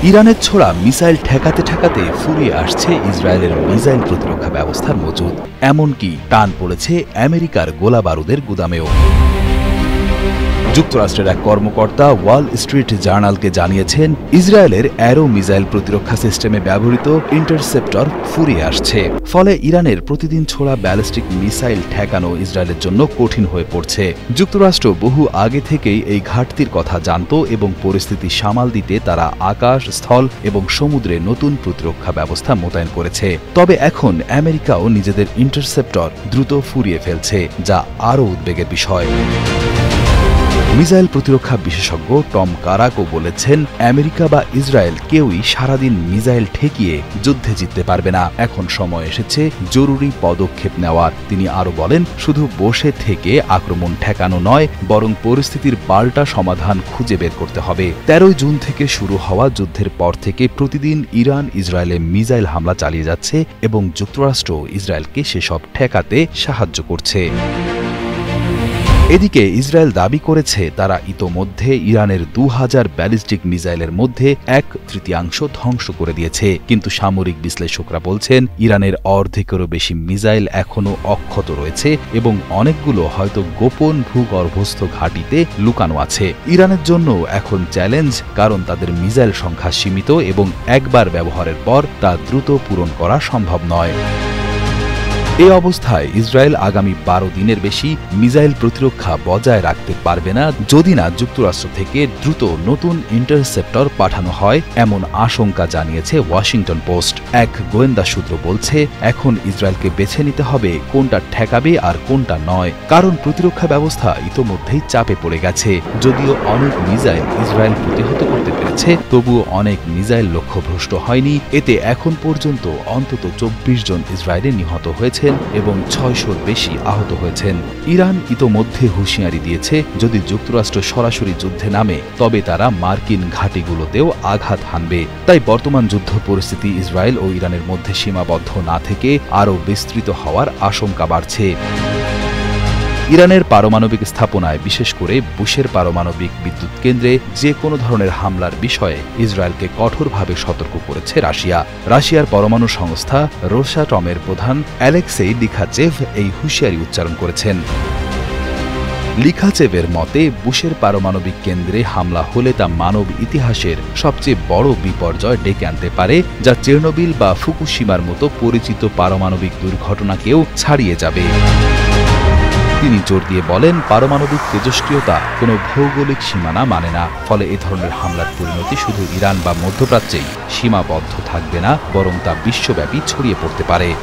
ইরানের ছোড়া মিসাইল ঠেকাতে ঠেকাতে ফুরিয়ে আসছে ইসরায়েলের মিসাইল প্রতিরক্ষা ব্যবস্থার মজুদ। এমনকি টান পড়েছে আমেরিকার গোলাবারুদের গুদামেও। যুক্তরাষ্ট্রের এক কর্মকর্তা ওয়াল স্ট্রিট জার্নালকে জানিয়েছেন, ইসরায়েলের অ্যারো মিসাইল প্রতিরক্ষা সিস্টেমে ব্যবহৃত ইন্টারসেপ্টর ফুরিয়ে আসছে। ফলে ইরানের প্রতিদিন ছোড়া ব্যালিস্টিক মিসাইল ঠেকানো ইসরায়েলের জন্য কঠিন হয়ে পড়ছে। যুক্তরাষ্ট্র বহু আগে থেকেই এই ঘাটতির কথা জানত এবং পরিস্থিতি সামাল দিতে তারা আকাশ, স্থল এবং সমুদ্রে নতুন প্রতিরক্ষা ব্যবস্থা মোতায়েন করেছে। তবে এখন আমেরিকাও নিজেদের ইন্টারসেপ্টর দ্রুত ফুরিয়ে ফেলছে, যা আরও উদ্বেগের বিষয়। মিসাইল প্রতিরক্ষা বিশেষজ্ঞ টম কারাকো বলেছেন, আমেরিকা বা ইসরায়েল কেউই সারাদিন মিসাইল ঠেকিয়ে যুদ্ধে জিততে পারবে না। এখন সময় এসেছে জরুরি পদক্ষেপ নেওয়ার। তিনি আরও বলেন, শুধু বসে থেকে আক্রমণ ঠেকানো নয়, বরং পরিস্থিতির পাল্টা সমাধান খুঁজে বের করতে হবে। 13 জুন থেকে শুরু হওয়া যুদ্ধের পর থেকে প্রতিদিন ইরান ইসরায়েলে মিসাইল হামলা চালিয়ে যাচ্ছে এবং যুক্তরাষ্ট্র ইসরায়েলকে সেসব ঠেকাতে সাহায্য করছে। এদিকে ইসরায়েল দাবি করেছে, তারা ইতোমধ্যে ইরানের 2000 ব্যালিস্টিক মিসাইলের মধ্যে 1/3 ধ্বংস করে দিয়েছে। কিন্তু সামরিক বিশ্লেষকরা বলছেন, ইরানের অর্ধেকেরও বেশি মিসাইল এখনও অক্ষত রয়েছে এবং অনেকগুলো হয়তো গোপন ভূগর্ভস্থ ঘাঁটিতে লুকানো আছে। ইরানের জন্য এখন চ্যালেঞ্জ, কারণ তাদের মিসাইল সংখ্যা সীমিত এবং একবার ব্যবহারের পর তা দ্রুত পূরণ করা সম্ভব নয়। এই অবস্থায় ইসরায়েল আগামী 12 দিনের বেশি মিসাইল প্রতিরক্ষা বজায় রাখতে পারবে না যদি না যুক্তরাষ্ট্র থেকে দ্রুত নতুন ইন্টারসেপ্টর পাঠানো হয়, এমন আশঙ্কা জানিয়েছে ওয়াশিংটন পোস্ট। এক গোয়েন্দা সূত্র বলছে, এখন ইসরায়েলকে বেছে নিতে হবে কোনটা ঠেকাবে আর কোনটা নয়, কারণ প্রতিরক্ষা ব্যবস্থা ইতোমধ্যেই চাপে পড়ে গেছে। যদিও অনেক মিসাইল ইসরায়েল প্রতিহত করতে পেরেছে, তবুও অনেক মিসাইল লক্ষ্যভ্রষ্ট হয়নি। এতে এখন পর্যন্ত অন্তত 24 জন ইসরায়েলি নিহত হয়েছে এবং 600-র বেশি আহত হয়েছেন। ইরান ইতোমধ্যে হুঁশিয়ারি দিয়েছে, যদি যুক্তরাষ্ট্র সরাসরি যুদ্ধে নামে তবে তারা মার্কিন ঘাঁটিগুলোতেও আঘাত হানবে। তাই বর্তমান যুদ্ধ পরিস্থিতি ইসরায়েল ও ইরানের মধ্যে সীমাবদ্ধ না থেকে আরও বিস্তৃত হওয়ার আশঙ্কা বাড়ছে। ইরানের পারমাণবিক স্থাপনায়, বিশেষ করে বুশের পারমাণবিক বিদ্যুৎ কেন্দ্রে যে কোনো ধরনের হামলার বিষয়ে ইসরায়েলকে কঠোরভাবে সতর্ক করেছে রাশিয়া। রাশিয়ার পরমাণু সংস্থা রোসাটমের প্রধান অ্যালেক্সেই লিখাচেভ এই হুঁশিয়ারি উচ্চারণ করেছেন। লিখাচেভের মতে, বুশের পারমাণবিক কেন্দ্রে হামলা হলে তা মানব ইতিহাসের সবচেয়ে বড় বিপর্যয় ডেকে আনতে পারে, যা চেরনোবিল বা ফুকুশিমার মতো পরিচিত পারমাণবিক দুর্ঘটনাকেও ছাড়িয়ে যাবে। তিনি জোর দিয়ে বলেন, পারমাণবিক তেজস্ক্রিয়তা কোনো ভৌগোলিক সীমানা মানে না। ফলে এ ধরনের হামলার পরিণতি শুধু ইরান বা মধ্যপ্রাচ্যেই সীমাবদ্ধ থাকবে না, বরং তা বিশ্বব্যাপী ছড়িয়ে পড়তে পারে।